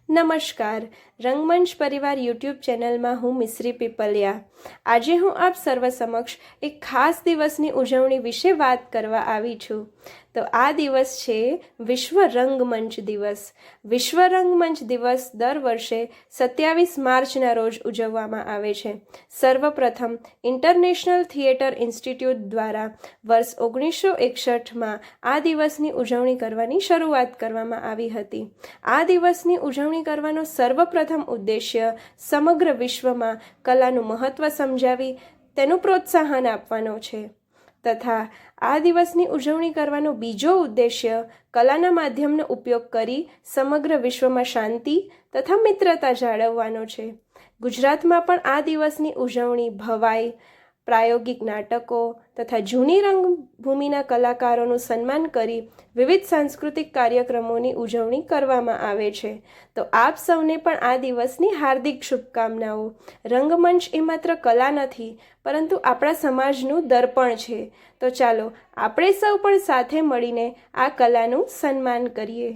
નમસ્કાર, રંગમંચ પરિવાર યુટ્યુબ ચેનલમાં હું મિશ્રી પીપલિયા. આજે હું આપ સર્વ સમક્ષ એક ખાસ દિવસની ઉજવણી વિશે વાત કરવા આવી છું. તો આ દિવસ છે વિશ્વ રંગમંચ દિવસ. વિશ્વ રંગમંચ દિવસ દર વર્ષે 27 માર્ચના રોજ ઉજવવામાં આવે છે. સર્વપ્રથમ ઇન્ટરનેશનલ થિયેટર ઇન્સ્ટિટ્યૂટ દ્વારા વર્ષ 1961માં આ દિવસની ઉજવણી કરવાની શરૂઆત કરવામાં આવી હતી. આ દિવસની ઉજવણી કરવાનો સર્વપ્રથમ ઉદ્દેશ્ય સમગ્ર વિશ્વમાં કલાનું મહત્ત્વ સમજાવી તેનું પ્રોત્સાહન આપવાનો છે તથા આ દિવસની ઉજવણી કરવાનો બીજો ઉદ્દેશ્ય કલાના માધ્યમનો ઉપયોગ કરી સમગ્ર વિશ્વમાં શાંતિ તથા મિત્રતા જાળવવાનો છે. ગુજરાતમાં પણ આ દિવસની ઉજવણી ભવાઈ, પ્રાયોગિક નાટકો તથા જૂની રંગભૂમિના કલાકારોનું સન્માન કરી વિવિધ સાંસ્કૃતિક કાર્યક્રમોની ઉજવણી કરવામાં આવે છે. તો આપ સૌને પણ આ દિવસની હાર્દિક શુભકામનાઓ. રંગમંચ એ માત્ર કલા નથી પરંતુ આપણા સમાજનું દર્પણ છે. તો ચાલો આપણે સૌ પણ સાથે મળીને આ કલાનું સન્માન કરીએ.